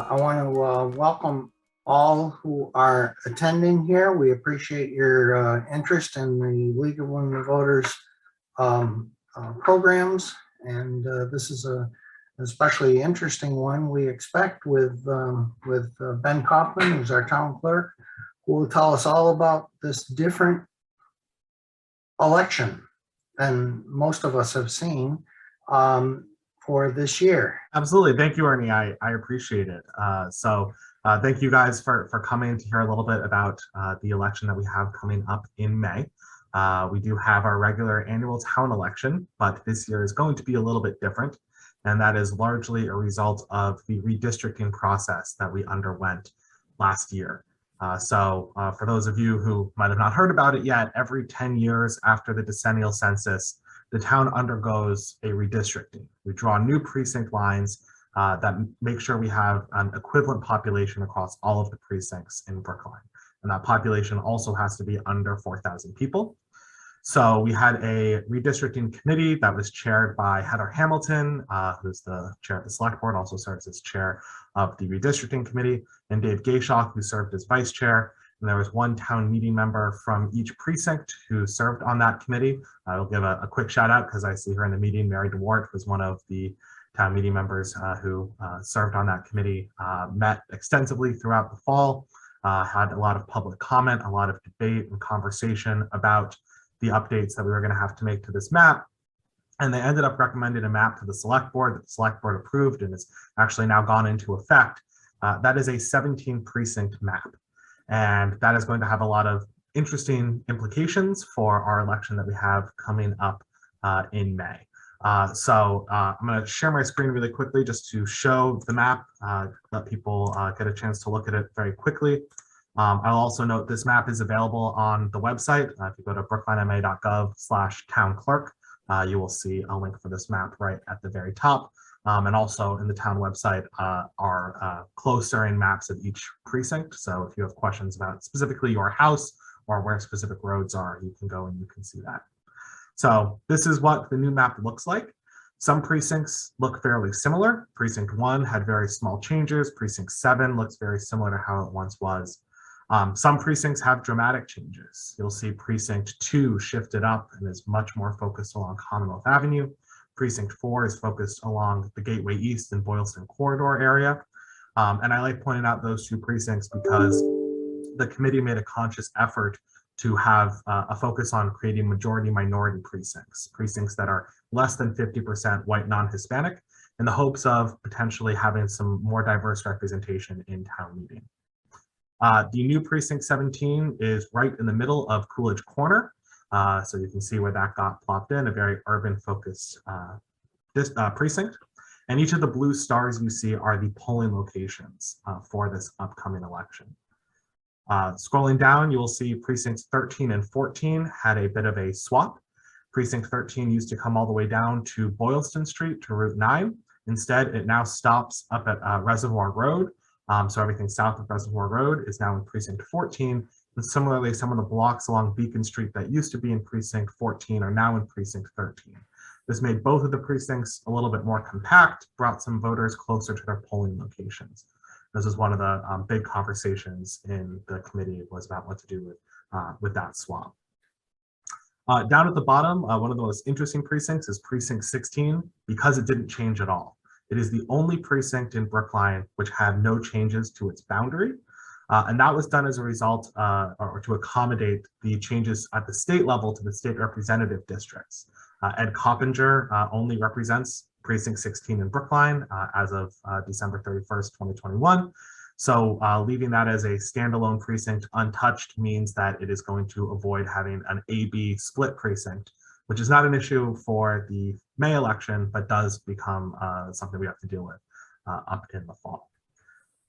I want to welcome all who are attending here. We appreciate your interest in the League of Women Voters programs, and this is an especially interesting one we expect with Ben Kaufman, who's our town clerk, who will tell us all about this different election than most of us have seen for this year. Absolutely. Thank you, Ernie. I appreciate it. Thank you guys for coming to hear a little bit about the election that we have coming up in May. We do have our regular annual town election, but this year is going to be a little bit different. And that is largely a result of the redistricting process that we underwent last year. For those of you who might have not heard about it yet, every 10 years after the decennial census, the town undergoes a redistricting. We draw new precinct lines that make sure we have an equivalent population across all of the precincts in Brookline. And that population also has to be under 4,000 people. So we had a redistricting committee that was chaired by Heather Hamilton, who's the chair of the select board, also serves as chair of the redistricting committee, and Dave Gayshock, who served as vice chair. And there was one town meeting member from each precinct who served on that committee. I will give a quick shout out because I see her in the meeting. Mary DeWart was one of the town meeting members who served on that committee, met extensively throughout the fall, had a lot of public comment, a lot of debate and conversation about the updates that we were going to have to make to this map. And they ended up recommending a map to the select board that the select board approved and has actually now gone into effect. That is a 17 precinct map. And that is going to have a lot of interesting implications for our election that we have coming up in May. I'm going to share my screen really quickly just to show the map, let people get a chance to look at it very quickly. I'll also note this map is available on the website. If you go to brooklinema.gov/town-clerk, you will see a link for this map right at the very top. And also in the town website are close-in maps of each precinct. So if you have questions about specifically your house or where specific roads are, you can go and you can see that. So this is what the new map looks like. Some precincts look fairly similar. Precinct 1 had very small changes. Precinct 7 looks very similar to how it once was. Some precincts have dramatic changes. You'll see Precinct 2 shifted up and is much more focused along Commonwealth Avenue. Precinct 4 is focused along the Gateway East and Boylston corridor area. And I like pointing out those two precincts because the committee made a conscious effort to have a focus on creating majority minority precincts, precincts that are less than 50% white non-Hispanic, in the hopes of potentially having some more diverse representation in town meeting. The new precinct 17 is right in the middle of Coolidge Corner. So you can see where that got plopped in, a very urban focused precinct. And each of the blue stars you see are the polling locations for this upcoming election. Scrolling down, you will see precincts 13 and 14 had a bit of a swap. Precinct 13 used to come all the way down to Boylston Street to Route 9. Instead, it now stops up at Reservoir Road. So everything south of Reservoir Road is now in precinct 14. And similarly, some of the blocks along Beacon Street that used to be in precinct 14 are now in precinct 13. This made both of the precincts a little bit more compact, brought some voters closer to their polling locations. This is one of the big conversations in the committee was about what to do with that swap. Down at the bottom, one of the most interesting precincts is precinct 16 because it didn't change at all. It is the only precinct in Brookline which had no changes to its boundary. And that was done as a result or to accommodate the changes at the state level to the state representative districts. Ed Coppinger only represents precinct 16 in Brookline as of December 31st, 2021. So leaving that as a standalone precinct untouched means that it is going to avoid having an A-B split precinct, which is not an issue for the May election, but does become something we have to deal with up in the fall.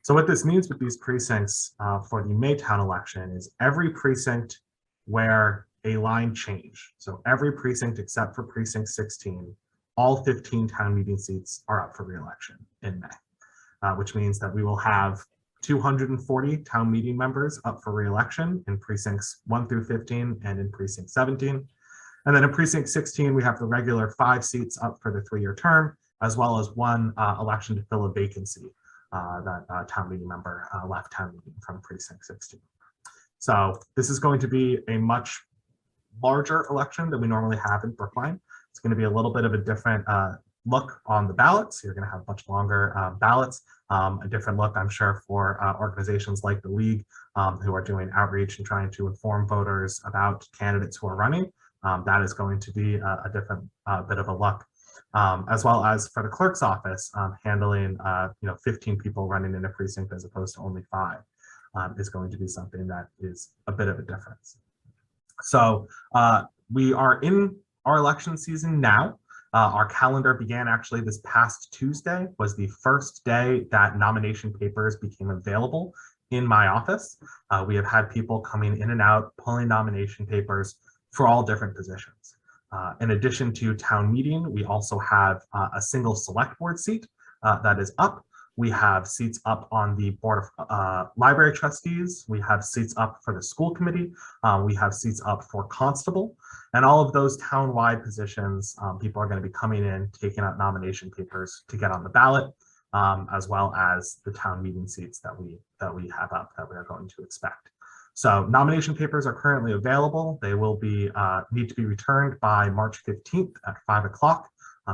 So what this means with these precincts for the Maytown election is every precinct where a line change, so every precinct except for precinct 16, all 15 town meeting seats are up for re-election in May, which means that we will have 240 town meeting members up for re-election in precincts 1 through 15 and in precinct 17. And then in precinct 16, we have the regular 5 seats up for the 3-year term, as well as 1 election to fill a vacancy. that town meeting member left town meeting from precinct 16. So this is going to be a much larger election than we normally have in Brookline. It's going to be a little bit of a different look on the ballots. You're going to have much longer ballots, a different look, I'm sure, for organizations like the League who are doing outreach and trying to inform voters about candidates who are running. That is going to be a different bit of a look, as well as for the clerk's office, handling 15 people running in a precinct as opposed to only 5 is going to be something that is a bit of a difference. So we are in our election season now. Our calendar began actually this past Tuesday, was the first day that nomination papers became available in my office. We have had people coming in and out, pulling nomination papers for all different positions. In addition to town meeting, we also have a single select board seat that is up. We have seats up on the Board of Library Trustees. We have seats up for the school committee. We have seats up for constable. And all of those town-wide positions, people are going to be coming in, taking out nomination papers to get on the ballot, as well as the town meeting seats that we have up that we are going to expect. So nomination papers are currently available. They will be need to be returned by March 15th at 5 o'clock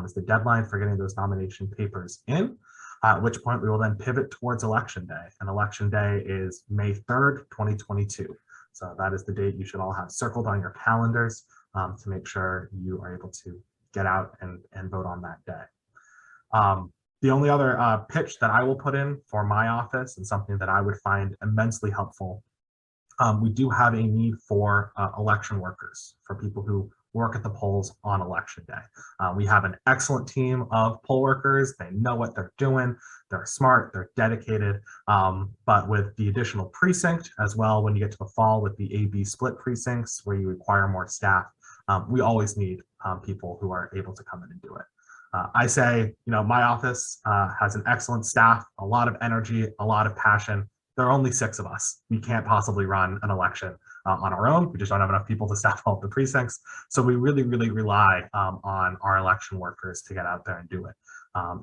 is the deadline for getting those nomination papers in. At which point we will then pivot towards election day. And election day is May 3rd, 2022. So that is the date you should all have circled on your calendars to make sure you are able to get out and vote on that day. The only other pitch that I will put in for my office, and something that I would find immensely helpful, we do have a need for election workers, for people who work at the polls on election day. We have an excellent team of poll workers. They know what they're doing. They're smart, they're dedicated. But with the additional precinct as well, when you get to the fall with the A-B split precincts where you require more staff, we always need people who are able to come in and do it. I say, my office has an excellent staff, a lot of energy, a lot of passion. There are only 6 of us. We can't possibly run an election on our own. We just don't have enough people to staff all of the precincts. So we really, really rely on our election workers to get out there and do it.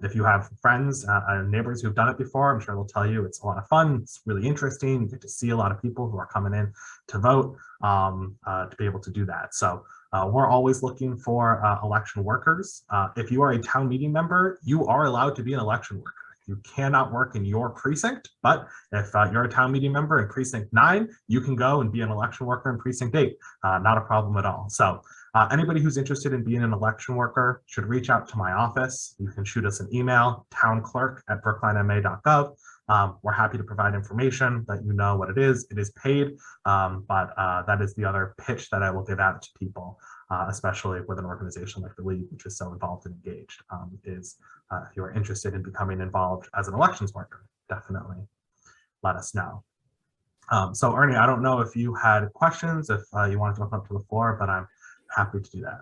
If you have friends and neighbors who've done it before, I'm sure they'll tell you it's a lot of fun. It's really interesting. You get to see a lot of people who are coming in to vote to be able to do that. So we're always looking for election workers. If you are a town meeting member, you are allowed to be an election worker. You cannot work in your precinct, but if you're a town meeting member in precinct 9, you can go and be an election worker in precinct 8. Not a problem at all. So anybody who's interested in being an election worker should reach out to my office. You can shoot us an email, townclerk@brooklinema.gov. We're happy to provide information, that you know what it is. It is paid, but that is the other pitch that I will give out to people, especially with an organization like the League, which is so involved and engaged, is if you are interested in becoming involved as an elections worker, definitely let us know. So Ernie, I don't know if you had questions, if you wanted to open up to the floor, but I'm happy to do that.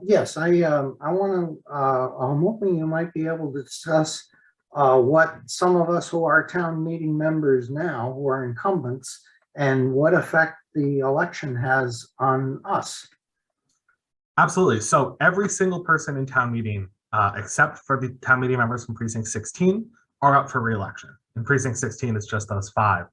Yes, I'm hoping you might be able to discuss what some of us who are town meeting members now, who are incumbents, and what effect the election has on us. Absolutely. So every single person in town meeting, except for the town meeting members from precinct 16, are up for re-election. In precinct 16, it's just those 5.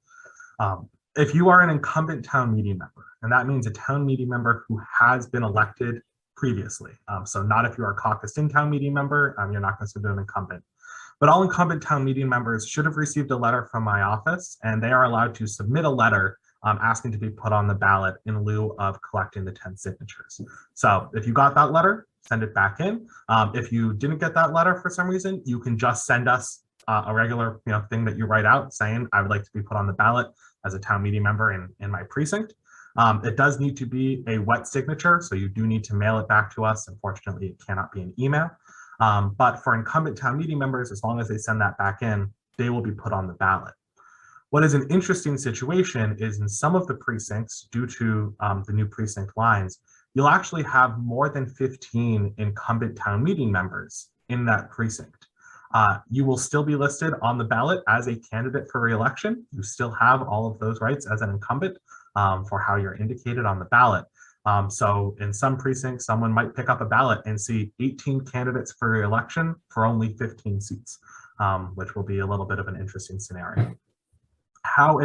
If you are an incumbent town meeting member, and that means a town meeting member who has been elected previously, so not if you're a caucused in town meeting member, you're not considered an incumbent. But all incumbent town meeting members should have received a letter from my office, and they are allowed to submit a letter asking to be put on the ballot in lieu of collecting the 10 signatures. So if you got that letter, send it back in. If you didn't get that letter for some reason, you can just send us a regular thing that you write out saying, I would like to be put on the ballot as a town meeting member in my precinct. It does need to be a wet signature, so you do need to mail it back to us. Unfortunately, it cannot be an email. But for incumbent town meeting members, as long as they send that back in, they will be put on the ballot. What is an interesting situation is in some of the precincts, due to the new precinct lines, you'll actually have more than 15 incumbent town meeting members in that precinct. You will still be listed on the ballot as a candidate for re-election. You still have all of those rights as an incumbent for how you're indicated on the ballot. So in some precincts, someone might pick up a ballot and see 18 candidates for re-election for only 15 seats. which will be a little bit of an interesting scenario. How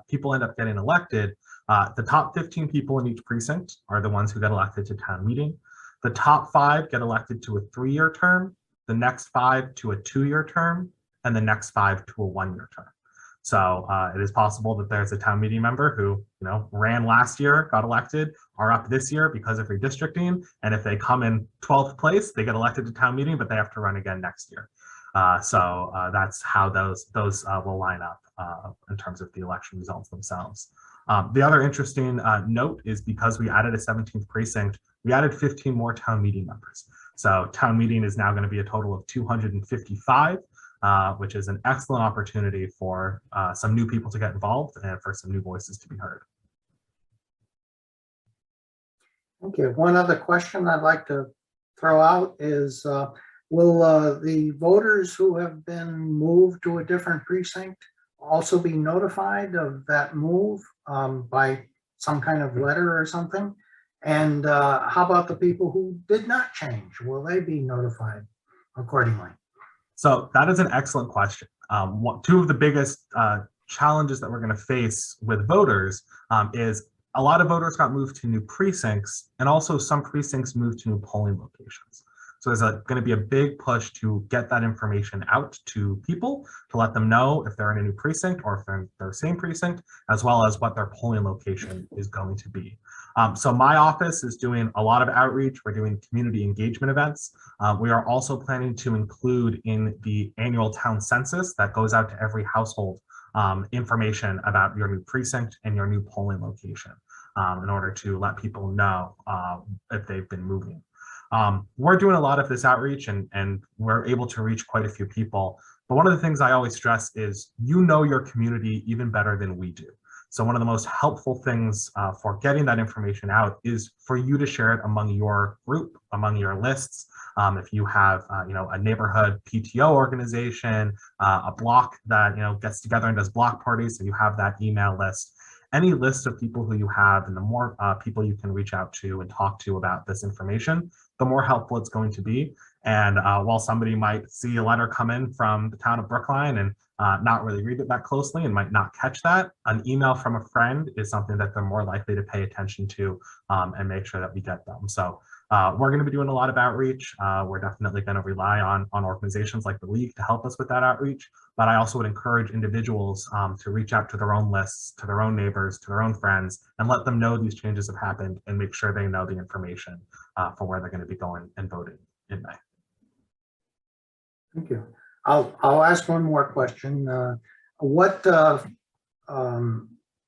people end up getting elected, the top 15 people in each precinct are the ones who get elected to town meeting. The top 5 get elected to a 3-year term, the next 5 to a 2-year term, and the next 5 to a 1-year term. So it is possible that there's a town meeting member who, ran last year, got elected, are up this year because of redistricting, and if they come in 12th place, they get elected to town meeting, but they have to run again next year. So that's how those will line up in terms of the election results themselves. The other interesting note is because we added a 17th precinct, we added 15 more town meeting members. So town meeting is now going to be a total of 255, which is an excellent opportunity for some new people to get involved and for some new voices to be heard. Okay, one other question I'd like to throw out is, will the voters who have been moved to a different precinct also be notified of that move by some kind of letter or something? And how about the people who did not change? Will they be notified accordingly? So that is an excellent question. Two of the biggest challenges that we're going to face with voters is a lot of voters got moved to new precincts, and also some precincts moved to new polling locations. So there's going to be a big push to get that information out to people to let them know if they're in a new precinct or if they're in their same precinct, as well as what their polling location is going to be. So my office is doing a lot of outreach. We're doing community engagement events. We are also planning to include in the annual town census that goes out to every household information about your new precinct and your new polling location in order to let people know if they've been moving. We're doing a lot of this outreach and we're able to reach quite a few people. But one of the things I always stress is, your community even better than we do. So one of the most helpful things for getting that information out is for you to share it among your group, among your lists. If you have, a neighborhood PTO organization, a block that, gets together and does block parties, so you have that email list. Any list of people who you have, and the more people you can reach out to and talk to about this information, the more helpful it's going to be. And while somebody might see a letter come in from the town of Brookline and not really read it that closely and might not catch that, an email from a friend is something that they're more likely to pay attention to and make sure that we get them. So we're going to be doing a lot of outreach. We're definitely going to rely on organizations like the League to help us with that outreach. But I also would encourage individuals to reach out to their own lists, to their own neighbors, to their own friends, and let them know these changes have happened and make sure they know the information for where they're going to be going and voting in May. Thank you. I'll ask one more question. What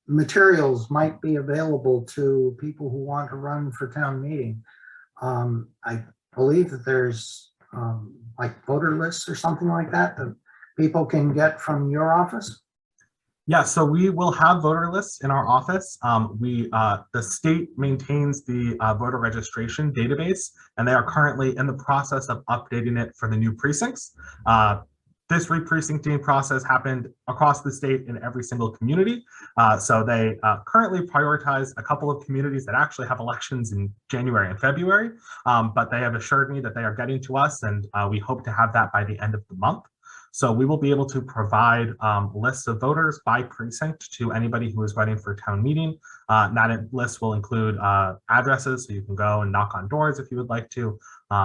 materials might be available to people who want to run for town meeting? I believe that there's like voter lists or something like that that people can get from your office. Yeah, so we will have voter lists in our office. The state maintains the voter registration database, and they are currently in the process of updating it for the new precincts. This re-precincting process happened across the state in every single community. So they currently prioritize a couple of communities that actually have elections in January and February, but they have assured me that they are getting to us, and we hope to have that by the end of the month. So we will be able to provide lists of voters by precinct to anybody who is running for town meeting. That list will include addresses, so you can go and knock on doors if you would like to,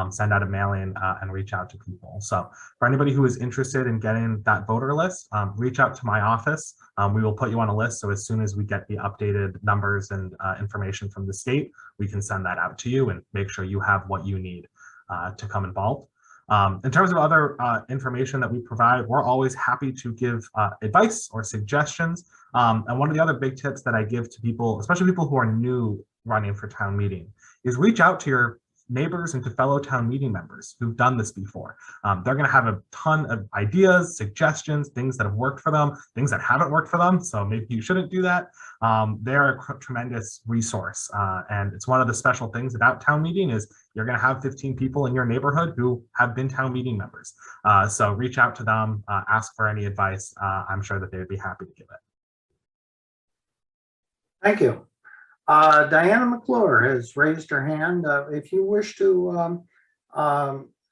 send out a mailing and reach out to people. So for anybody who is interested in getting that voter list, reach out to my office. We will put you on a list, so as soon as we get the updated numbers and information from the state, we can send that out to you and make sure you have what you need to come involved. In terms of other information that we provide, we're always happy to give advice or suggestions. And one of the other big tips that I give to people, especially people who are new running for town meeting, is reach out to your neighbors and to fellow town meeting members who've done this before. They're going to have a ton of ideas, suggestions, things that have worked for them, things that haven't worked for them, so maybe you shouldn't do that. They're a tremendous resource, and it's one of the special things about town meeting is you're going to have 15 people in your neighborhood who have been town meeting members. So reach out to them, ask for any advice. I'm sure that they would be happy to give it. Thank you. Diana Mcclure has raised her hand. If you wish to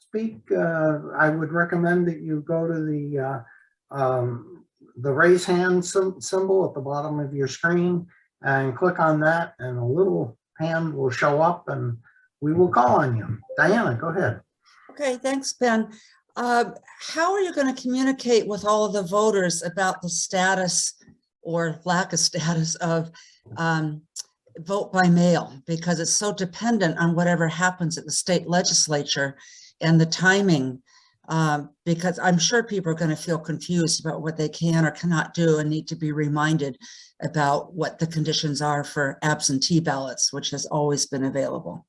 speak, I would recommend that you go to the raise hand symbol at the bottom of your screen and click on that, and a little hand will show up and we will call on you. Diana, go ahead. Okay, thanks, Ben. How are you going to communicate with all of the voters about the status or lack of status of vote by mail? Because it's so dependent on whatever happens at the state legislature and the timing, because I'm sure people are going to feel confused about what they can or cannot do and need to be reminded about what the conditions are for absentee ballots, which has always been available.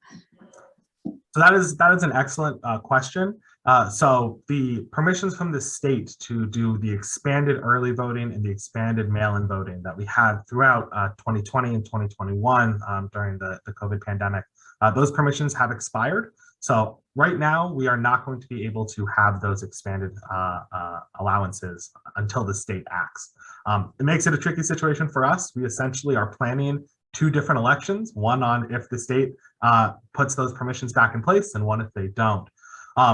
So that is an excellent question. So the permissions from the state to do the expanded early voting and the expanded mail-in voting that we had throughout 2020 and 2021 during the COVID pandemic, those permissions have expired. So right now we are not going to be able to have those expanded allowances until the state acts. It makes it a tricky situation for us. We essentially are planning two different elections, one on if the state puts those permissions back in place and one if they don't.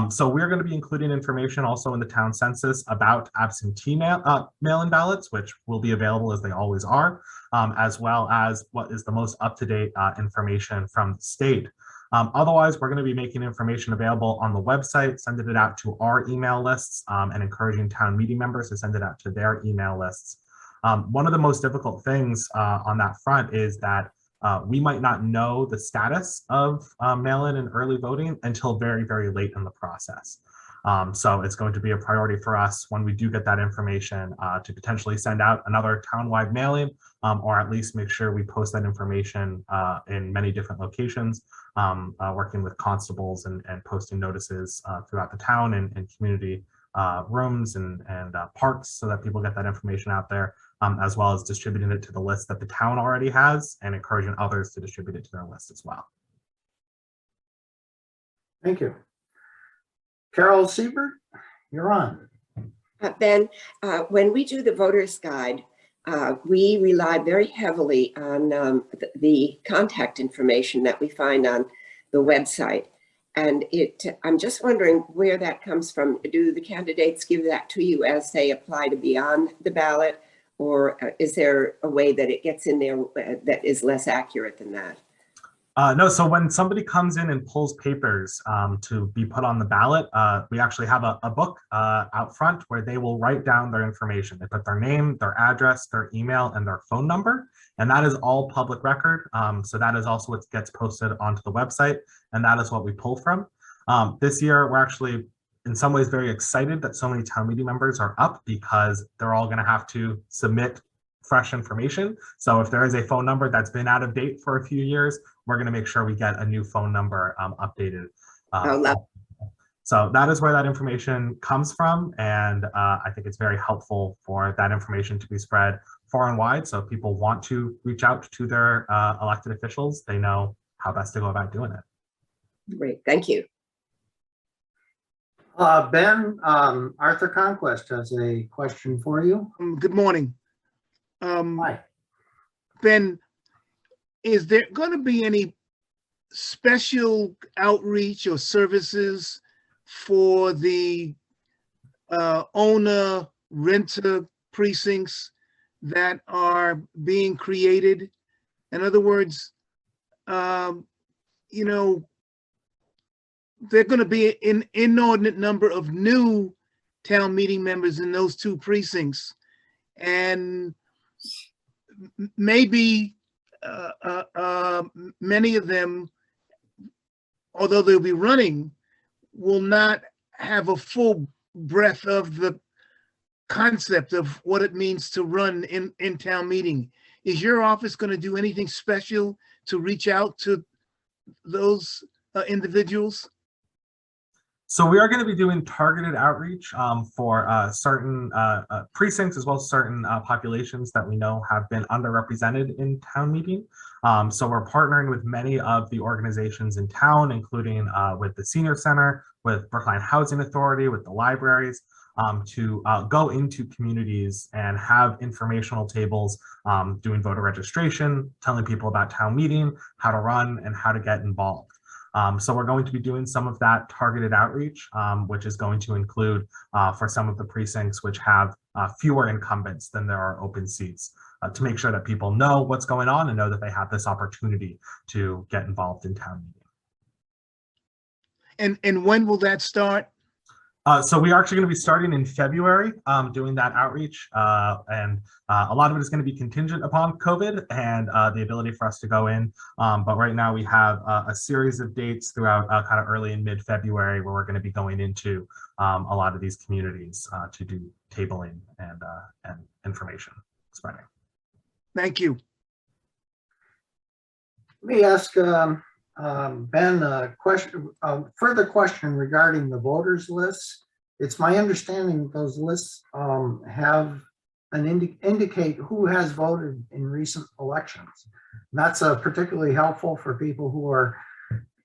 So we're going to be including information also in the town census about absentee mail-in ballots, which will be available as they always are, as well as what is the most up-to-date information from the state. Otherwise, we're going to be making information available on the website, sending it out to our email lists, and encouraging town meeting members to send it out to their email lists. One of the most difficult things on that front is that we might not know the status of mail-in and early voting until very, very late in the process. So it's going to be a priority for us when we do get that information to potentially send out another townwide mailing, or at least make sure we post that information in many different locations, working with constables and posting notices throughout the town and community rooms and parks so that people get that information out there, as well as distributing it to the list that the town already has and encouraging others to distribute it to their list as well. Thank you. Carol Siebert, you're on. Ben, when we do the voter's guide, we rely very heavily on the contact information that we find on the website. And I'm just wondering where that comes from. Do the candidates give that to you as they apply to be on the ballot? Or is there a way that it gets in there that is less accurate than that? No, so when somebody comes in and pulls papers to be put on the ballot, we actually have a book out front where they will write down their information. They put their name, their address, their email, and their phone number, and that is all public record. So that is also what gets posted onto the website, and that is what we pull from. This year, we're actually in some ways very excited that so many town meeting members are up because they're all going to have to submit fresh information. So if there is a phone number that's been out of date for a few years, we're going to make sure we get a new phone number updated. So that is where that information comes from. And I think it's very helpful for that information to be spread far and wide. So if people want to reach out to their elected officials, they know how best to go about doing it. Great, thank you. Ben, Arthur Conquest has a question for you. Good morning. Hi. Ben, is there going to be any special outreach or services for the owner renter precincts that are being created? In other words, you know, there are going to be an inordinate number of new town meeting members in those two precincts, and maybe many of them, although they'll be running, will not have a full breadth of the concept of what it means to run in town meeting. Is your office going to do anything special to reach out to those individuals? So we are going to be doing targeted outreach for certain precincts as well as certain populations that we know have been underrepresented in town meeting. So we're partnering with many of the organizations in town, including with the Senior Center, with Brookline Housing Authority, with the libraries, to go into communities and have informational tables, doing voter registration, telling people about town meeting, how to run, and how to get involved. So we're going to be doing some of that targeted outreach, which is going to include for some of the precincts which have fewer incumbents than there are open seats, to make sure that people know what's going on and know that they have this opportunity to get involved in town meeting. And when will that start? So we are actually going to be starting in February, doing that outreach, and a lot of it is going to be contingent upon COVID and the ability for us to go in. But right now we have a series of dates throughout kind of early and mid-February where we're going to be going into a lot of these communities to do tabling and information spreading. Thank you. Let me ask Ben a question, further question regarding the voters list. It's my understanding those lists have indicate who has voted in recent elections. That's particularly helpful for people who are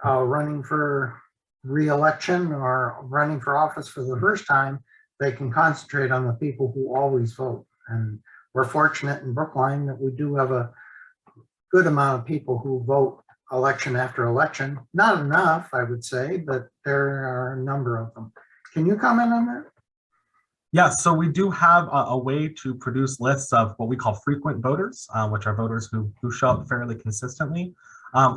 running for re-election or running for office for the first time. They can concentrate on the people who always vote. And we're fortunate in Brookline that we do have a good amount of people who vote election after election. Not enough, I would say, but there are a number of them. Can you comment on that? Yeah, so we do have a way to produce lists of what we call frequent voters, which are voters who show up fairly consistently.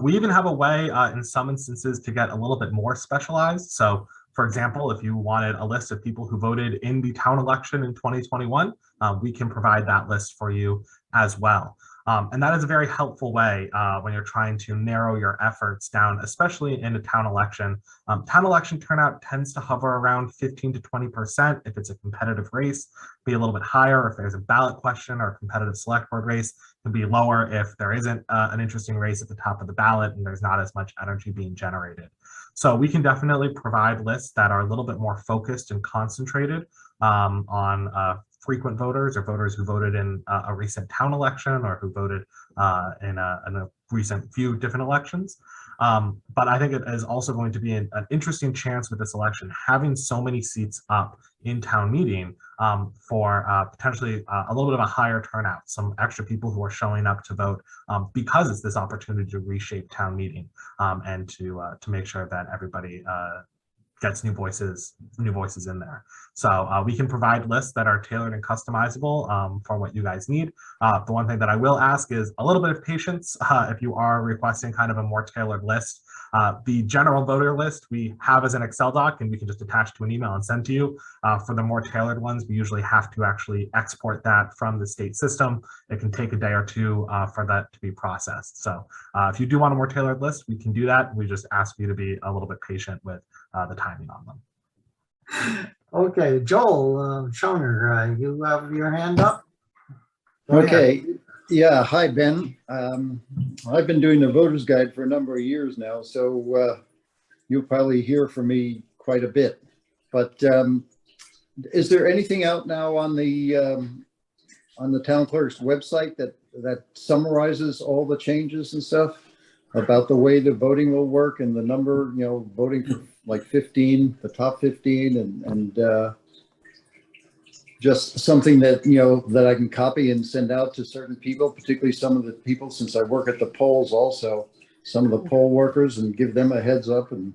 We even have a way in some instances to get a little bit more specialized. So for example, if you wanted a list of people who voted in the town election in 2021, we can provide that list for you as well. And that is a very helpful way when you're trying to narrow your efforts down, especially in a town election. Town election turnout tends to hover around 15 to 20% if it's a competitive race, be a little bit higher if there's a ballot question or a competitive select board race, can be lower if there isn't an interesting race at the top of the ballot and there's not as much energy being generated. So we can definitely provide lists that are a little bit more focused and concentrated on frequent voters or voters who voted in a recent town election or who voted in a recent few different elections. But I think it is also going to be an interesting chance with this election, having so many seats up in town meeting for potentially a little bit of a higher turnout, some extra people who are showing up to vote because it's this opportunity to reshape town meeting and to make sure that everybody gets new voices in there. So we can provide lists that are tailored and customizable for what you guys need. The one thing that I will ask is a little bit of patience if you are requesting kind of a more tailored list. The general voter list we have as an Excel doc and we can just attach to an email and send to you. For the more tailored ones, we usually have to actually export that from the state system. It can take a day or two for that to be processed. So if you do want a more tailored list, we can do that. We just ask you to be a little bit patient with the timing on them. Okay, Joel Schoner, you have your hand up. Go ahead. Okay, yeah, hi, Ben. I've been doing the voter's guide for a number of years now, so you'll probably hear from me quite a bit. But is there anything out now on the town clerk's website that summarizes all the changes and stuff about the way the voting will work and the number, you know, voting for like 15, the top 15, and just something that, you know, that I can copy and send out to certain people, particularly some of the people, since I work at the polls also, some of the poll workers, and give them a heads up. And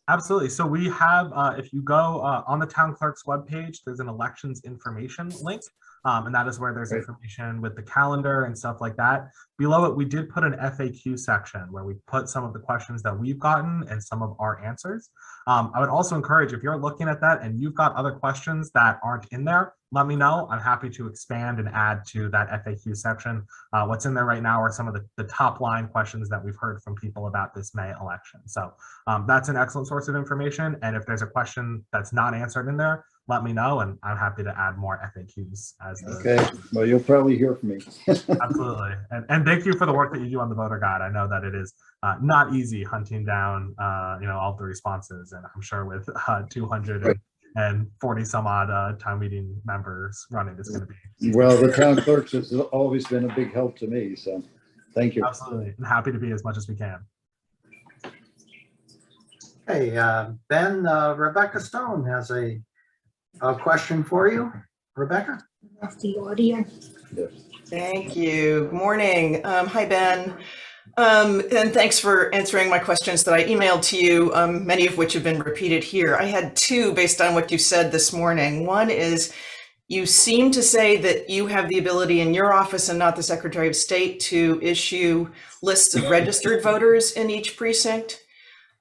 absolutely. So we have, if you go on the town clerk's webpage, there's an elections information link. And that is where there's information with the calendar and stuff like that. Below it, we did put an FAQ section where we put some of the questions that we've gotten and some of our answers. I would also encourage, if you're looking at that and you've got other questions that aren't in there, let me know. I'm happy to expand and add to that FAQ section. What's in there right now are some of the top line questions that we've heard from people about this May election. So that's an excellent source of information. And if there's a question that's not answered in there, let me know, and I'm happy to add more FAQs as okay, well, you'll probably hear from me. Absolutely. And thank you for the work that you do on the voter guide. I know that it is not easy hunting down you know, all the responses, and I'm sure with 240 some odd town meeting members running, it's going to be well, the town clerks has always been a big help to me, so thank you. Absolutely, and happy to be as much as we can. Hey, Ben, Rebecca Stone has a question for you. Rebecca? Off the audio. Yes. Thank you. Good morning. Hi, Ben. And thanks for answering my questions that I emailed to you, many of which have been repeated here. I had two based on what you said this morning. One is you seem to say that you have the ability in your office and not the Secretary of State to issue lists of registered voters in each precinct.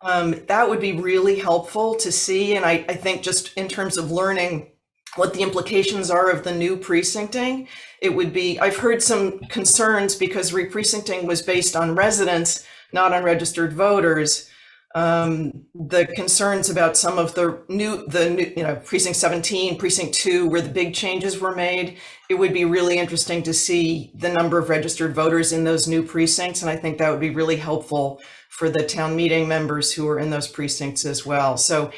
That would be really helpful to see. And I think just in terms of learning what the implications are of the new precincting, it would be, I've heard some concerns because re-precincting was based on residents, not on registered voters. The concerns about some of the new, precinct 17, precinct 2, where the big changes were made, it would be really interesting to see the number of registered voters in those new precincts. And I think that would be really helpful for the town meeting members who are in those precincts as well. So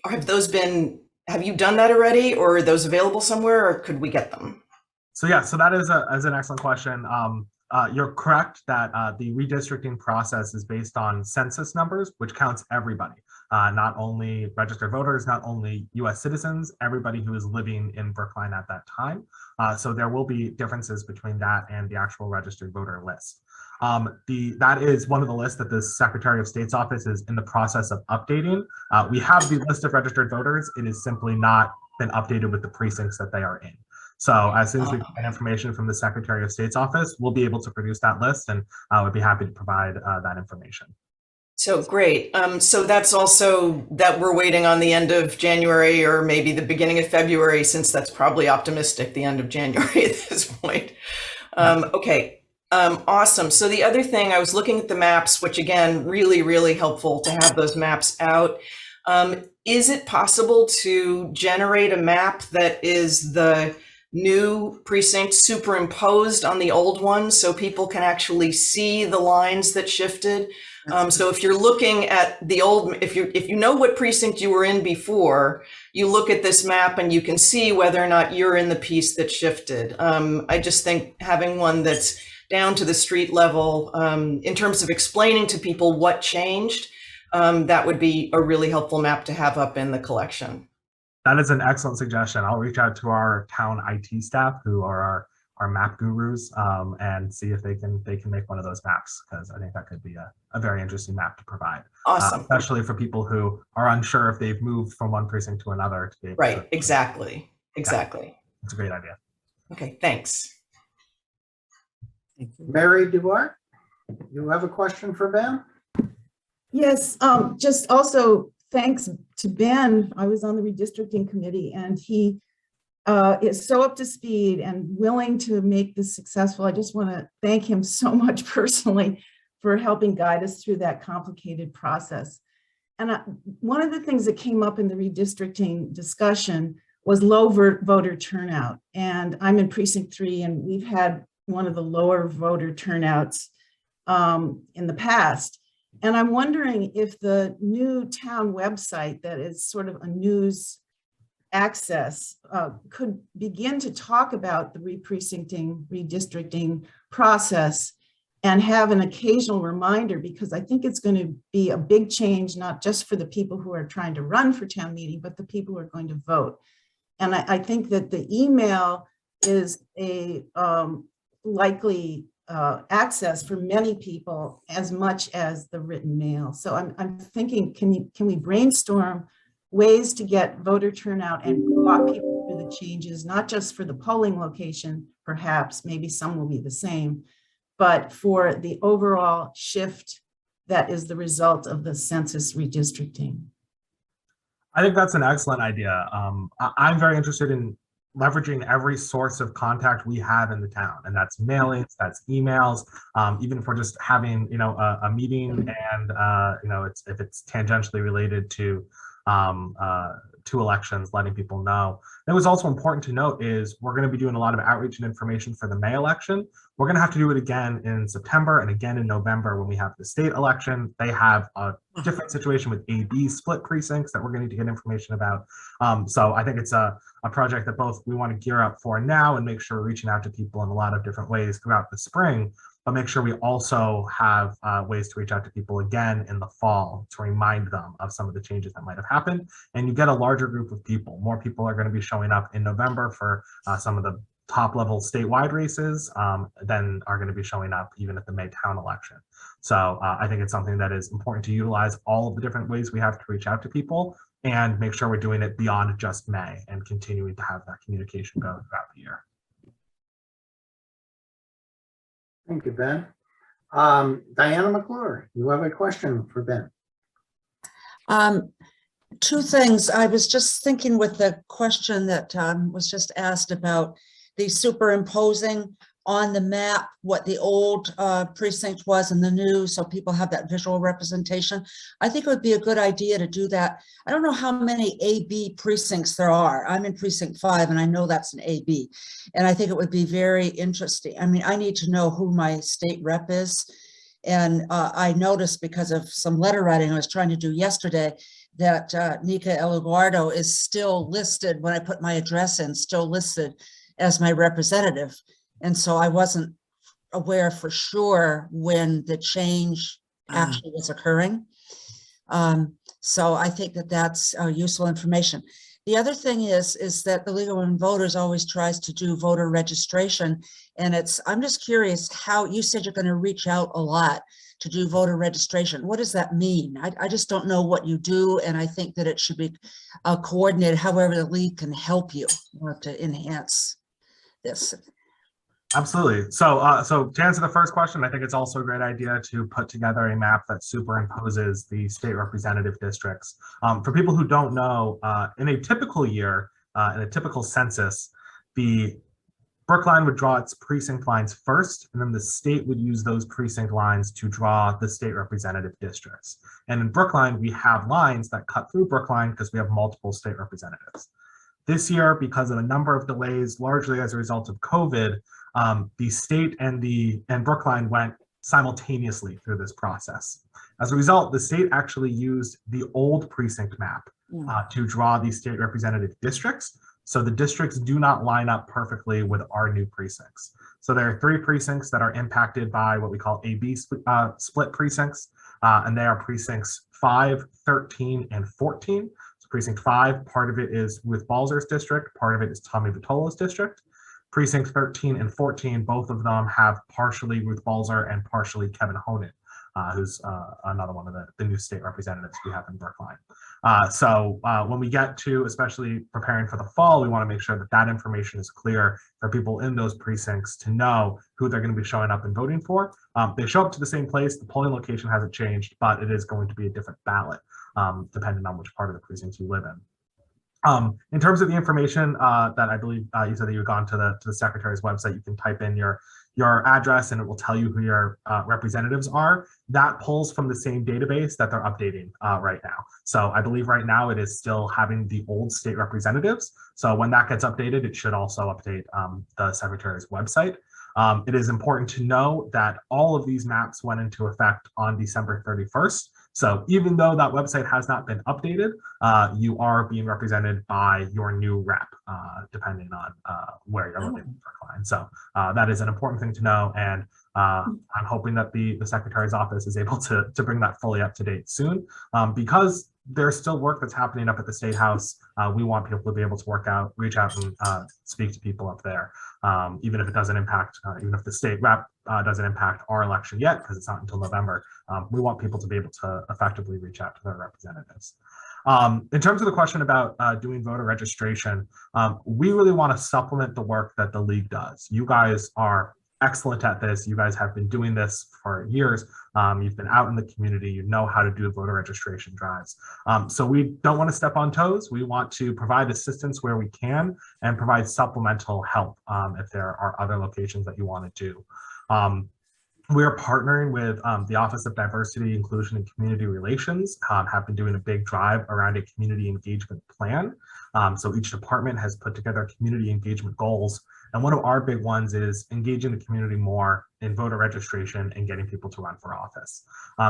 have you done that already, or are those available somewhere, or could we get them? So yeah, so that is an excellent question. You're correct that the redistricting process is based on census numbers, which counts everybody, not only registered voters, not only US citizens, everybody who is living in Brookline at that time. So there will be differences between that and the actual registered voter list. That is one of the lists that the Secretary of State's office is in the process of updating. We have the list of registered voters. It is simply not been updated with the precincts that they are in. So as soon as we get information from the Secretary of State's office, we'll be able to produce that list, and I would be happy to provide that information. So great. So that's also that we're waiting on the end of January or maybe the beginning of February, since that's probably optimistic, the end of January at this point. Okay. Awesome. So the other thing, I was looking at the maps, which again, really, really helpful to have those maps out. Is it possible to generate a map that is the new precinct superimposed on the old one so people can actually see the lines that shifted? So if you're looking at the old, if you know what precinct you were in before, you look at this map and you can see whether or not you're in the piece that shifted. I just think having one that's down to the street level, in terms of explaining to people what changed, that would be a really helpful map to have up in the collection. That is an excellent suggestion. I'll reach out to our town IT staff, who are our map gurus, and see if they can make one of those maps, because I think that could be a very interesting map to provide. Awesome. Especially for people who are unsure if they've moved from one precinct to another. To be able right, to, exactly. It's a great idea. Okay, thanks. Mary Duarte, you have a question for Ben? Yes, just also thanks to Ben. I was on the redistricting committee, and he is so up to speed and willing to make this successful. I just want to thank him so much personally for helping guide us through that complicated process. And one of the things that came up in the redistricting discussion was low voter turnout. And I'm in precinct 3, and we've had one of the lower voter turnouts in the past. And I'm wondering if the new town website that is sort of a news access could begin to talk about the re-precincting, redistricting process and have an occasional reminder, because I think it's going to be a big change, not just for the people who are trying to run for town meeting, but the people who are going to vote. And I think that the email is a likely access for many people as much as the written mail. So I'm thinking, can we brainstorm ways to get voter turnout and walk people through the changes, not just for the polling location, perhaps, maybe some will be the same, but for the overall shift that is the result of the census redistricting. I think that's an excellent idea. I'm very interested in leveraging every source of contact we have in the town, and that's mailings, that's emails, even if we're just having, a meeting, and if it's tangentially related to elections, letting people know. And what's also important to note is we're going to be doing a lot of outreach and information for the May election. We're going to have to do it again in September and again in November when we have the state election. They have a different situation with AB split precincts that we're going to get information about. So I think it's a project that both we want to gear up for now and make sure we're reaching out to people in a lot of different ways throughout the spring, but make sure we also have ways to reach out to people again in the fall to remind them of some of the changes that might have happened. And you get a larger group of people. More people are going to be showing up in November for some of the top level statewide races then are going to be showing up even at the May town election. So I think it's something that is important to utilize all of the different ways we have to reach out to people and make sure we're doing it beyond just May and continuing to have that communication go throughout the year. Thank you, Ben. Diana Mcclure, you have a question for Ben. Two things. I was just thinking with the question that was just asked about the superimposing on the map what the old precinct was and the new, so people have that visual representation. I think it would be a good idea to do that. I don't know how many AB precincts there are. I'm in precinct 5 and I know that's an AB. And I think it would be very interesting. I mean, I need to know who my state rep is. And I noticed because of some letter writing I was trying to do yesterday that Nika Elugardo is still listed, when I put my address in, still listed as my representative. And so I wasn't aware for sure when the change actually was occurring. So I think that that's useful information. The other thing is that the League of Women Voters always tries to do voter registration. And I'm just curious how you said you're going to reach out a lot to do voter registration. What does that mean? I just don't know what you do. And I think that it should be coordinated however the league can help you to enhance this. Absolutely. So to answer the first question, I think it's also a great idea to put together a map that superimposes the state representative districts. For people who don't know, in a typical year, in a typical census, the Brookline would draw its precinct lines first, and then the state would use those precinct lines to draw the state representative districts. And in Brookline, we have lines that cut through Brookline because we have multiple state representatives. This year, because of a number of delays, largely as a result of COVID, the state and Brookline went simultaneously through this process. As a result, the state actually used the old precinct map to draw these state representative districts. So the districts do not line up perfectly with our new precincts. So there are 3 precincts that are impacted by what we call AB split precincts, and they are precincts 5, 13, and 14. So precinct 5, part of it is Ruth Balzer's district, part of it is Tommy Vitolo's district. Precinct 13 and 14, both of them have partially Ruth Balzer and partially Kevin Honan, who's another one of the new state representatives we have in Brookline. So when we get to, especially preparing for the fall, we want to make sure that that information is clear for people in those precincts to know who they're going to be showing up and voting for. They show up to the same place, the polling location hasn't changed, but it is going to be a different ballot depending on which part of the precinct you live in. In terms of the information that I believe you said that you've gone to the secretary's website, you can type in your address and it will tell you who your representatives are. That pulls from the same database that they're updating right now. So I believe right now it is still having the old state representatives. So when that gets updated, it should also update the secretary's website. It is important to know that all of these maps went into effect on December 31st. So even though that website has not been updated, you are being represented by your new rep, depending on where you're living in Brookline. So that is an important thing to know. And I'm hoping that the secretary's office is able to bring that fully up to date soon, because there's still work that's happening up at the State House. We want people to be able to reach out and speak to people up there, even if it doesn't impact, even if the state rep doesn't impact our election yet, because it's not until November. We want people to be able to effectively reach out to their representatives. In terms of the question about doing voter registration, we really want to supplement the work that the league does. You guys are excellent at this. You guys have been doing this for years. You've been out in the community. You know how to do voter registration drives. So we don't want to step on toes. We want to provide assistance where we can and provide supplemental help if there are other locations that you want to do. We are partnering with the Office of Diversity, Inclusion, and Community Relations, have been doing a big drive around a community engagement plan. So each department has put together community engagement goals. And one of our big ones is engaging the community more in voter registration and getting people to run for office.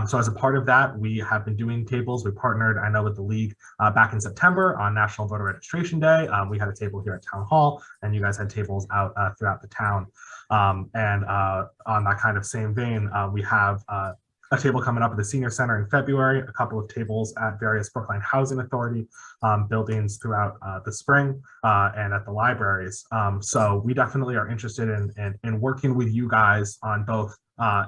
So as a part of that, we have been doing tables. We partnered, I know, with the league back in September on National Voter Registration Day. We had a table here at Town Hall, and you guys had tables out throughout the town. And on that kind of same vein, we have a table coming up at the Senior Center in February, a couple of tables at various Brookline Housing Authority buildings throughout the spring, and at the libraries. So we definitely are interested in working with you guys on both.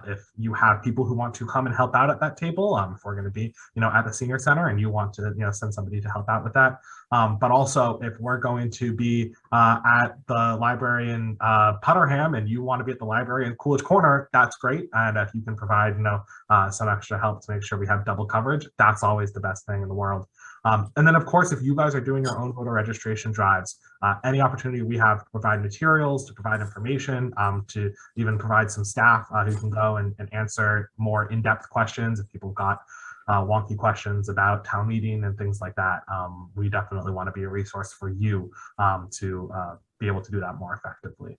If you have people who want to come and help out at that table, if we're going to be, at the Senior Center and you want to, send somebody to help out with that. But also if we're going to be at the library in Putterham and you want to be at the library in Coolidge Corner, that's great. And if you can provide, some extra help to make sure we have double coverage, that's always the best thing in the world. And then, of course, if you guys are doing your own voter registration drives, any opportunity we have to provide materials, to provide information, to even provide some staff who can go and answer more in-depth questions if people got wonky questions about town meeting and things like that. We definitely want to be a resource for you to be able to do that more effectively.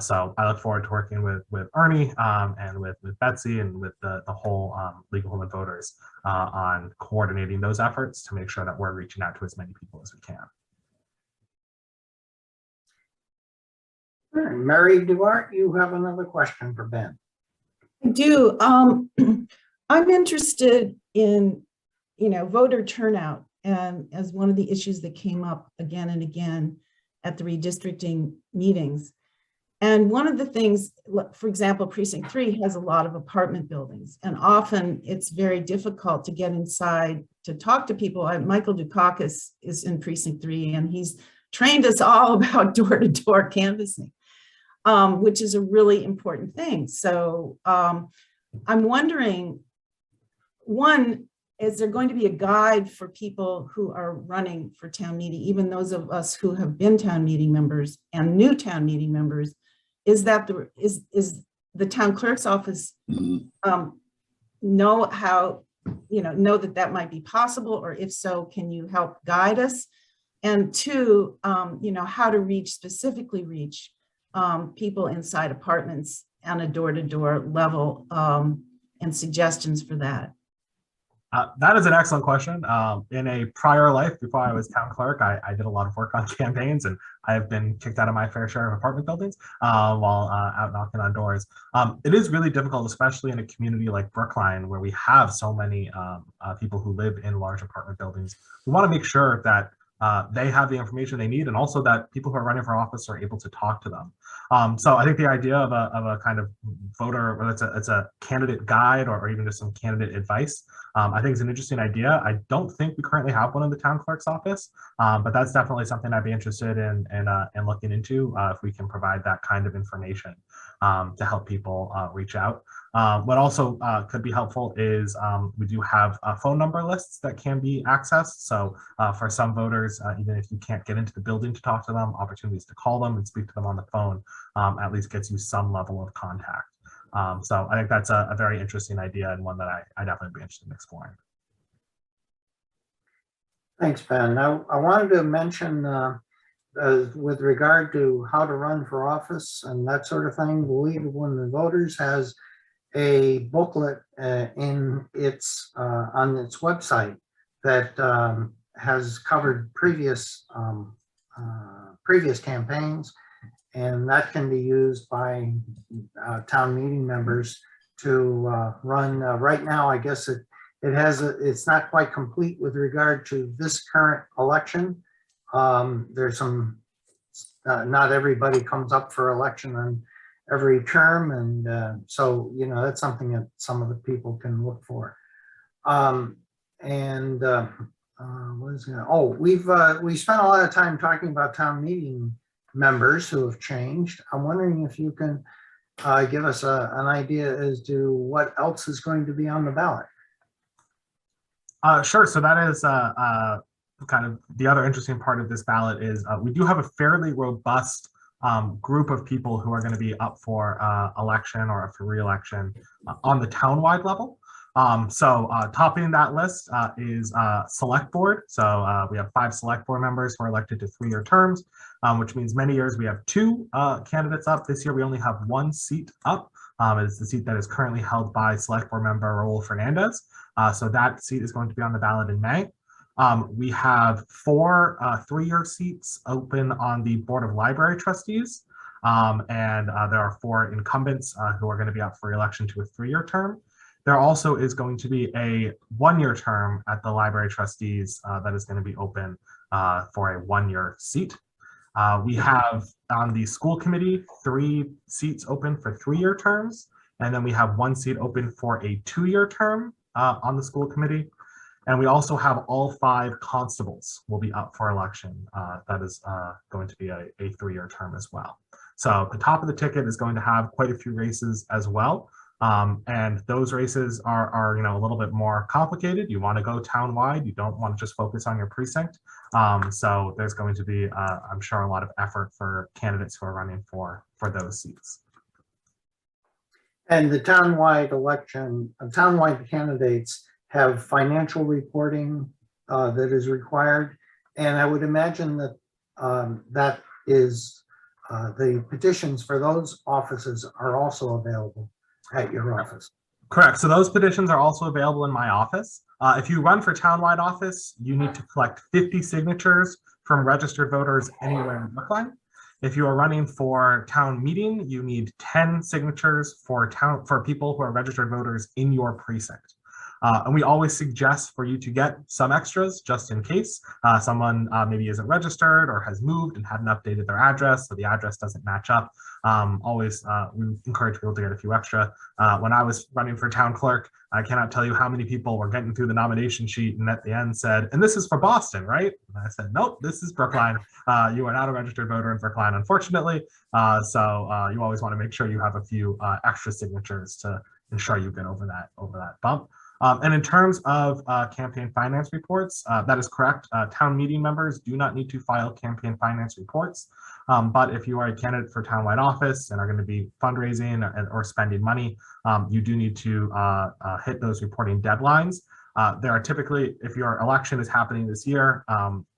So I look forward to working with Ernie and with Betsy and with the whole League of Women Voters on coordinating those efforts to make sure that we're reaching out to as many people as we can. All right, Mary Duarte, you have another question for Ben. I do. I'm interested in, voter turnout and as one of the issues that came up again and again at the redistricting meetings. And one of the things, for example, Precinct 3 has a lot of apartment buildings, and often it's very difficult to get inside to talk to people. Michael Dukakis is in Precinct 3, and he's trained us all about door-to-door canvassing, which is a really important thing. So I'm wondering, one, is there going to be a guide for people who are running for town meeting, even those of us who have been town meeting members and new town meeting members? Is that is the town clerk's office know how, know that might be possible, or if so, can you help guide us? And two, how to specifically reach people inside apartments on a door-to-door level, and suggestions for that? That is an excellent question. In a prior life, before I was town clerk, I did a lot of work on campaigns, and I have been kicked out of my fair share of apartment buildings while out knocking on doors. It is really difficult, especially in a community like Brookline, where we have so many people who live in large apartment buildings. We want to make sure that they have the information they need, and also that people who are running for office are able to talk to them. So I think the idea of a kind of voter, whether it's a candidate guide or even just some candidate advice, I think it's an interesting idea. I don't think we currently have one in the town clerk's office, but that's definitely something I'd be interested in looking into if we can provide that kind of information to help people reach out. What also could be helpful is we do have phone number lists that can be accessed. So for some voters, even if you can't get into the building to talk to them, opportunities to call them and speak to them on the phone at least gets you some level of contact. So I think that's a very interesting idea, and one that I definitely be interested in exploring. Thanks, Ben. Now, I wanted to mention with regard to how to run for office and that sort of thing, the League of Women Voters has a booklet on its website that has covered previous campaigns, and that can be used by town meeting members to run. Right now, I guess it's not quite complete with regard to this current election. There's some, not everybody comes up for election on every term, and so that's something that some of the people can look for. We spent a lot of time talking about town meeting members who have changed. I'm wondering if you can give us an idea as to what else is going to be on the ballot. Sure. So that is kind of the other interesting part of this ballot is we do have a fairly robust group of people who are going to be up for election or for re-election on the town-wide level. So topping that list is select board. So we have 5 select board members who are elected to 3-year terms, which means many years we have 2 candidates up. This year we only have 1 seat up. It's the seat that is currently held by select board member Raul Fernandez. So that seat is going to be on the ballot in May. We have 4 3-year seats open on the Board of Library Trustees. And there are 4 incumbents who are going to be up for election to a 3-year term. There also is going to be a one-year term at the library trustees that is going to be open for a one-year seat. We have on the school committee 3 seats open for 3-year terms, and then we have 1 seat open for a 2-year term on the school committee. And we also have all 5 constables will be up for election. That is going to be a 3-year term as well. So the top of the ticket is going to have quite a few races as well. And those races are a little bit more complicated. You want to go town-wide. You don't want to just focus on your precinct. So there's going to be, I'm sure, a lot of effort for candidates who are running for those seats. And the townwide election, townwide candidates have financial reporting that is required. And I would imagine that that is the petitions for those offices are also available at your office. Correct. So those petitions are also available in my office. If you run for townwide office, you need to collect 50 signatures from registered voters anywhere in Brookline. If you are running for town meeting, you need 10 signatures for people who are registered voters in your precinct. And we always suggest for you to get some extras just in case someone maybe isn't registered or has moved and hadn't updated their address, so the address doesn't match up. We encourage people to get a few extra. When I was running for town clerk, I cannot tell you how many people were getting through the nomination sheet and at the end said, "And this is for Boston, right?" And I said, "Nope, this is Brookline. You are not a registered voter in Brookline, unfortunately." So you always want to make sure you have a few extra signatures to ensure you get over that bump. And in terms of campaign finance reports, that is correct. Town meeting members do not need to file campaign finance reports. But if you are a candidate for townwide office and are going to be fundraising or spending money, you do need to hit those reporting deadlines. There are typically, if your election is happening this year,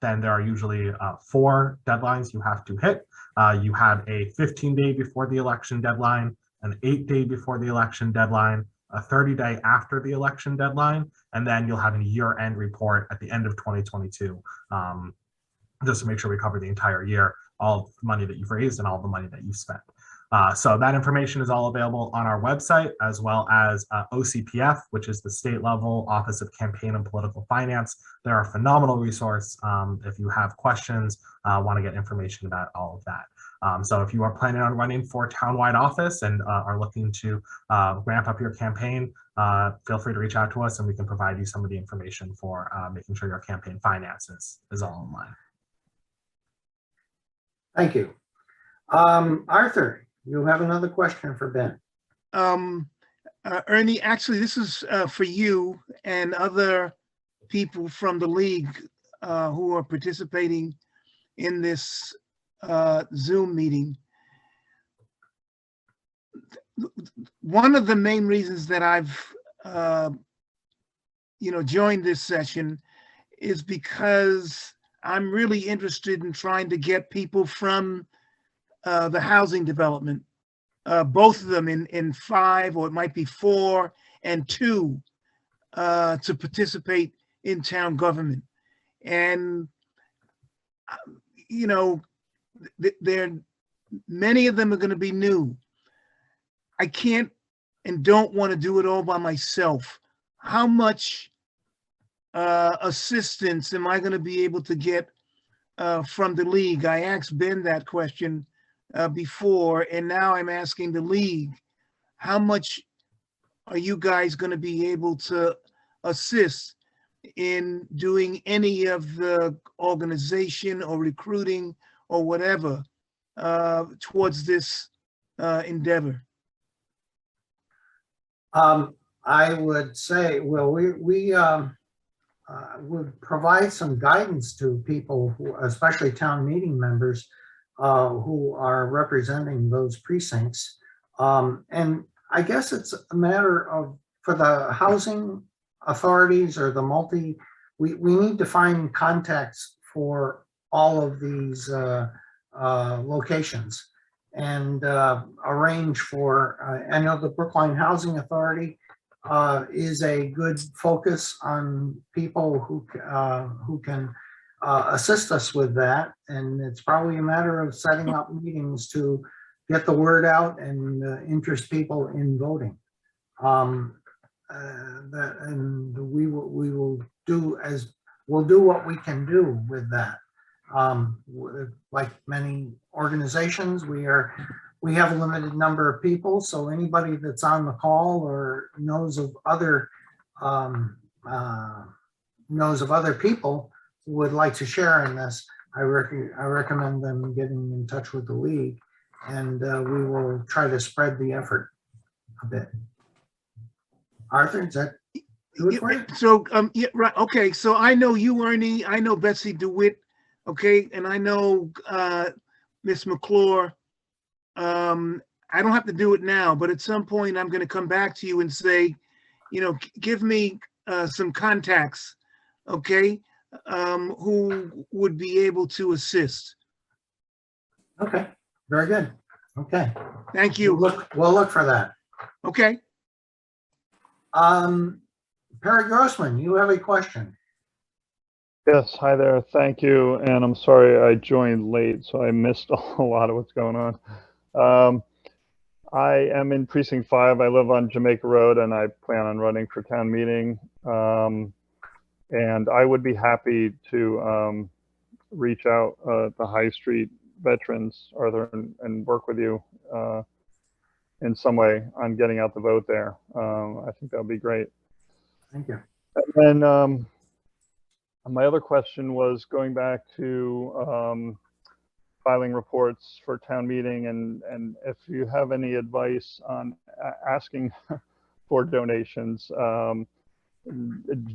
then there are usually 4 deadlines you have to hit. You have a 15-day before the election deadline, an 8-day before the election deadline, a 30-day after the election deadline, and then you'll have a year-end report at the end of 2022, just to make sure we cover the entire year, all the money that you've raised and all the money that you've spent. So that information is all available on our website, as well as OCPF, which is the state level Office of Campaign and Political Finance. They're a phenomenal resource if you have questions, want to get information about all of that. So if you are planning on running for townwide office and are looking to ramp up your campaign, feel free to reach out to us and we can provide you some of the information for making sure your campaign finances is all in line. Thank you. Arthur, you have another question for Ben. Ernie, actually, this is for you and other people from the league who are participating in this Zoom meeting. One of the main reasons that I've joined this session is because I'm really interested in trying to get people from the housing development, both of them in 5, or it might be 4 and 2, to participate in town government. And many of them are going to be new. I can't and don't want to do it all by myself. How much assistance am I going to be able to get from the league? I asked Ben that question before, and now I'm asking the league, how much are you guys going to be able to assist in doing any of the organization or recruiting or whatever towards this endeavor? I would say, well, we would provide some guidance to people, especially town meeting members who are representing those precincts. And I guess it's a matter of, for the housing authorities or the we need to find contacts for all of these locations and arrange for, I know the Brookline Housing Authority is a good focus on people who can assist us with that. And it's probably a matter of setting up meetings to get the word out and interest people in voting. and we will we'll do what we can do with that. Like many organizations, we have a limited number of people, so anybody that's on the call or knows of other people who would like to share in this, I recommend them getting in touch with the league, and we will try to spread the effort a bit. Arthur, is that good for you? So, yeah, right. Okay. So I know you, Ernie. I know Betsy DeWitt. Okay. And I know Miss Mcclure. I don't have to do it now, but at some point I'm going to come back to you and say, give me some contacts. Okay. Who would be able to assist. Okay. Very good. Okay. Thank you. We'll look for that. Okay. Perry Grossman, you have a question. Yes, hi there. Thank you. And I'm sorry I joined late, so I missed a lot of what's going on. I am in Precinct 5. I live on Jamaica Road, and I plan on running for town meeting. And I would be happy to reach out the High Street veterans, Arthur, and work with you in some way on getting out the vote there. I think that would be great. Thank you. And then my other question was going back to filing reports for town meeting, and if you have any advice on asking for donations.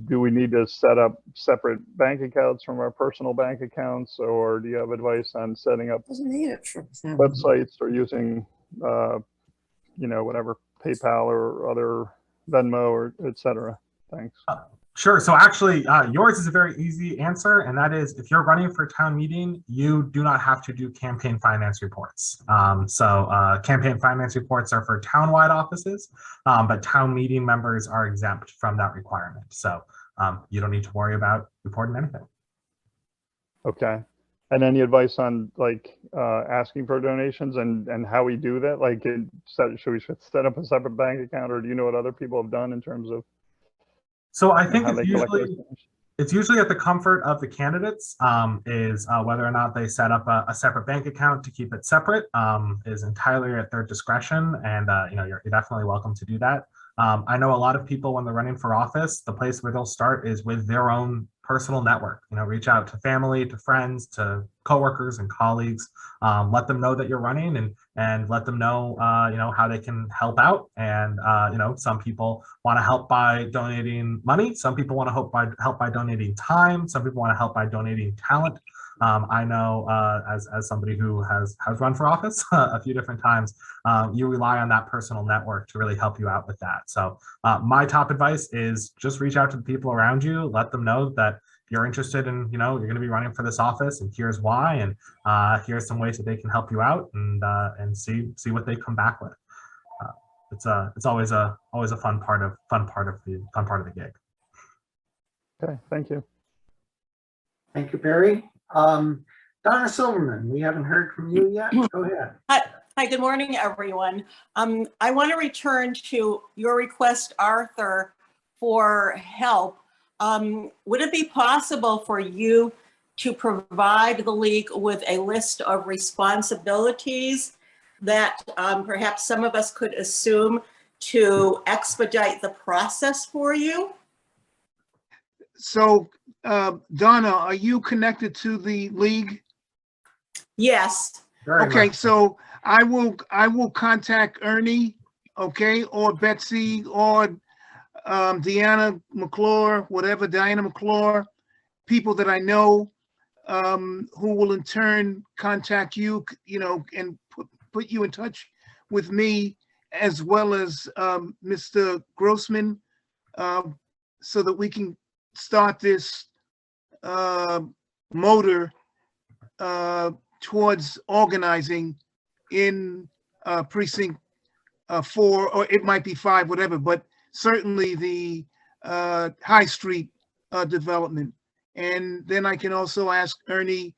Do we need to set up separate bank accounts from our personal bank accounts, or do you have advice on setting up websites or using, whatever, PayPal or other Venmo or et cetera? Thanks. Sure. So actually, yours is a very easy answer, and that is if you're running for town meeting, you do not have to do campaign finance reports. Campaign finance reports are for townwide offices, but town meeting members are exempt from that requirement. So you don't need to worry about reporting anything. Okay. And any advice on asking for donations and how we do that? Should we set up a separate bank account, or do you know what other people have done in terms of? So I think it's usually at the comfort of the candidates, whether or not they set up a separate bank account to keep it separate is entirely at their discretion. And you're definitely welcome to do that. I know a lot of people when they're running for office, the place where they'll start is with their own personal network. Reach out to family, to friends, to coworkers and colleagues. Let them know that you're running, and let them know how they can help out. And some people want to help by donating money. Some people want to help by donating time. Some people want to help by donating talent. I know as somebody who has run for office a few different times, you rely on that personal network to really help you out with that. So my top advice is just reach out to the people around you, let them know that you're interested in, you're going to be running for this office, and here's why, and here's some ways that they can help you out, and see what they come back with. It's always a fun part of the gig. Okay, thank you. Thank you, Perry. Donna Silverman, we haven't heard from you yet. Go ahead. Hi, good morning, everyone. I want to return to your request, Arthur, for help. Would it be possible for you to provide the league with a list of responsibilities that perhaps some of us could assume to expedite the process for you? So, Donna, are you connected to the league? Yes. Okay, so I will contact Ernie, okay, or Betsy, or Diana Mcclure, whatever, Diana Mcclure, people that I know, who will in turn contact you, and put you in touch with me, as well as Mr. Grossman, so that we can start this motor towards organizing in precinct 4, or it might be 5, whatever, but certainly the High Street development. And then I can also ask Ernie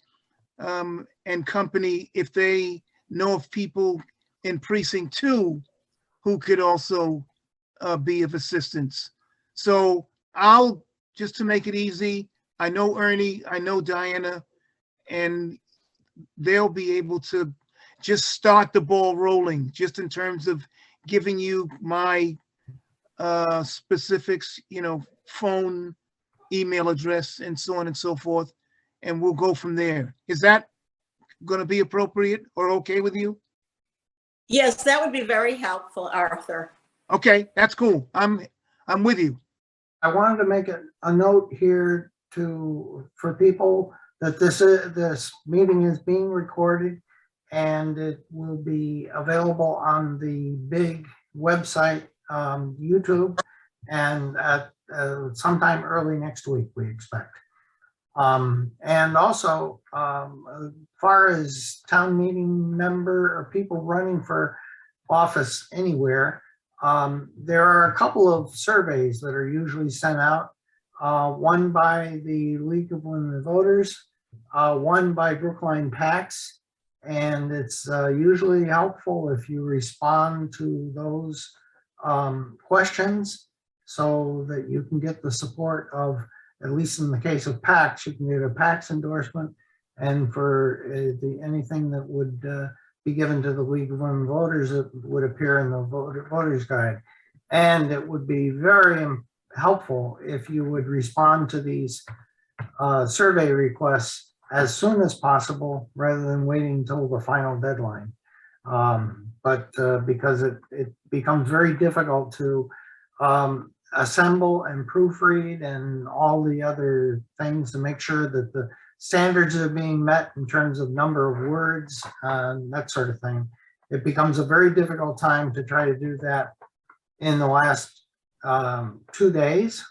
and company if they know of people in precinct 2 who could also be of assistance. So I'll, just to make it easy, I know Ernie, I know Diana, and they'll be able to just start the ball rolling, just in terms of giving you my specifics, phone, email address, and so on and so forth, and we'll go from there. Is that going to be appropriate or okay with you? Yes, that would be very helpful, Arthur. Okay, that's cool. I'm with you. I wanted to make a note here for people that this meeting is being recorded and it will be available on the big website, YouTube, and at sometime early next week, we expect. And also, as far as town meeting member or people running for office anywhere, there are a couple of surveys that are usually sent out. One by the League of Women Voters, one by Brookline PACs, and it's usually helpful if you respond to those questions so that you can get the support of, at least in the case of PACs, you can get a PACs endorsement, and for anything that would be given to the League of Women Voters, it would appear in the Voters Guide. And it would be very helpful if you would respond to these survey requests as soon as possible, rather than waiting until the final deadline. Because it becomes very difficult to assemble and proofread and all the other things to make sure that the standards are being met in terms of number of words, that sort of thing. It becomes a very difficult time to try to do that in the last 2 days.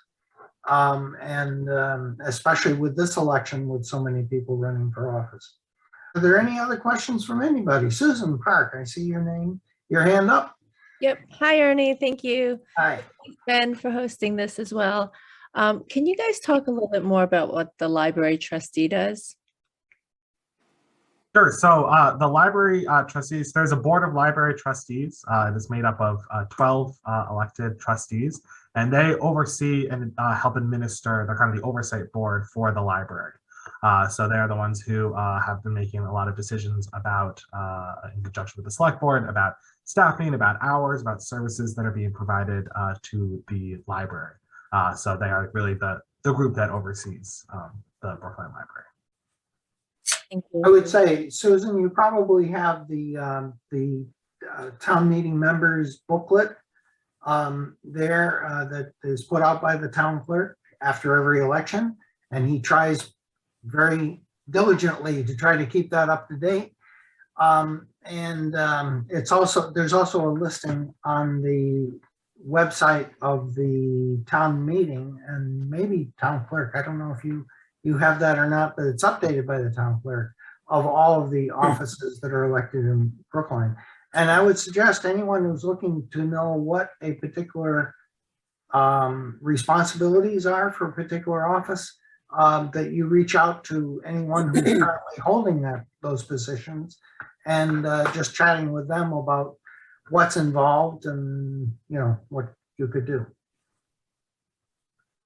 Especially with this election, with so many people running for office. Are there any other questions from anybody? Susan Park, I see your hand up. Yep. Hi, Ernie. Thank you. Hi. Thanks, Ben, for hosting this as well. Can you guys talk a little bit more about what the library trustee does? Sure. So the library trustees, there's a board of library trustees. It is made up of 12 elected trustees, and they oversee and help administer. They're kind of the oversight board for the library. So they're the ones who have been making a lot of decisions about, in conjunction with the select board, about staffing, about hours, about services that are being provided to the library. So they are really the group that oversees the Brookline Library. Thank you. I would say, Susan, you probably have the town meeting members booklet there that is put out by the town clerk after every election, and he tries very diligently to try to keep that up to date. It's also, there's also a listing on the website of the town meeting and maybe town clerk. I don't know if you have that or not, but it's updated by the town clerk of all of the offices that are elected in Brookline. And I would suggest anyone who's looking to know what a particular responsibilities are for a particular office, that you reach out to anyone who's currently holding those positions and just chatting with them about what's involved and what you could do.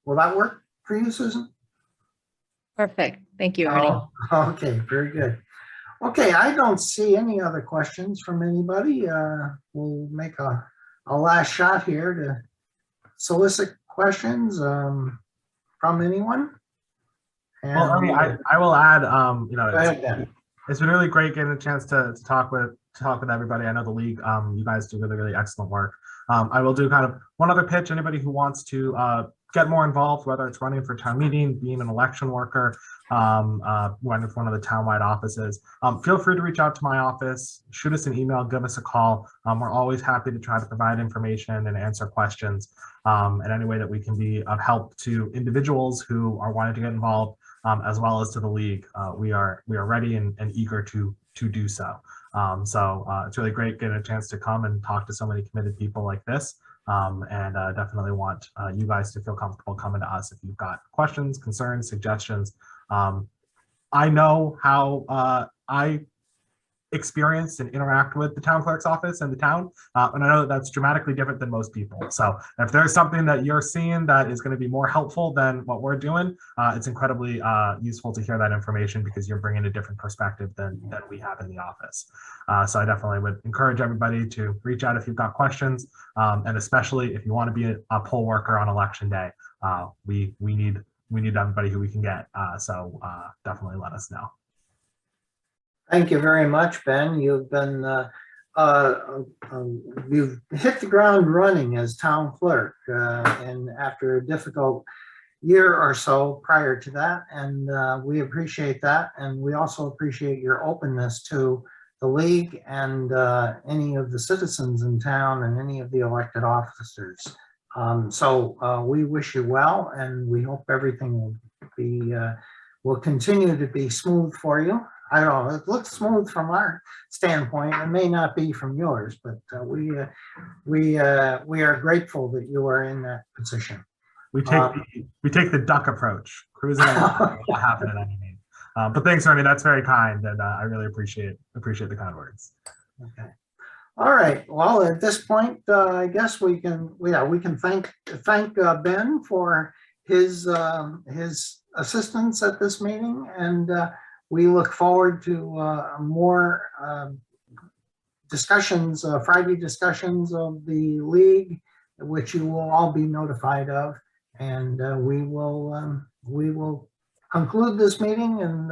Will that work for you, Susan? Perfect. Thank you, Ernie. Oh, okay, very good. Okay, I don't see any other questions from anybody. We'll make a last shot here to solicit questions from anyone. And, Well, Ernie, I will add, go ahead, Dan. it's been really great getting a chance to talk with everybody. I know the league, you guys do really, really excellent work. I will do kind of one other pitch. Anybody who wants to get more involved, whether it's running for town meeting, being an election worker, running for one of the townwide offices, feel free to reach out to my office, shoot us an email, give us a call. We're always happy to try to provide information and answer questions in any way that we can be of help to individuals who are wanting to get involved, as well as to the league. We are ready and eager to do so. It's really great getting a chance to come and talk to so many committed people like this. Definitely want you guys to feel comfortable coming to us if you've got questions, concerns, suggestions. I know how I experience and interact with the town clerk's office and the town. And I know that that's dramatically different than most people. So if there's something that you're seeing that is going to be more helpful than what we're doing, it's incredibly useful to hear that information because you're bringing a different perspective than we have in the office. So I definitely would encourage everybody to reach out if you've got questions, and especially if you want to be a poll worker on election day. We need everybody who we can get. So definitely let us know. Thank you very much, Ben. You've been you've hit the ground running as town clerk, and after a difficult year or so prior to that, and we appreciate that, and we also appreciate your openness to the league and any of the citizens in town and any of the elected officers. So we wish you well, and we hope everything will continue to be smooth for you. I don't know, it looks smooth from our standpoint. It may not be from yours, but we are grateful that you are in that position. We take the duck approach, cruising along, not happening at any means. But thanks, Ernie. That's very kind, and I really appreciate the kind words. Okay. All right. Well, at this point, I guess we can thank Ben for his assistance at this meeting, and we look forward to more discussions, Friday discussions of the league, which you will all be notified of, and we will conclude this meeting, and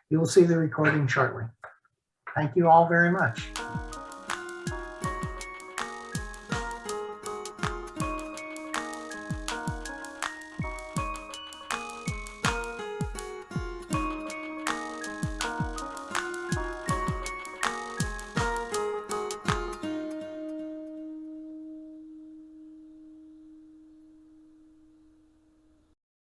you'll see the recording shortly. Thank you all very much.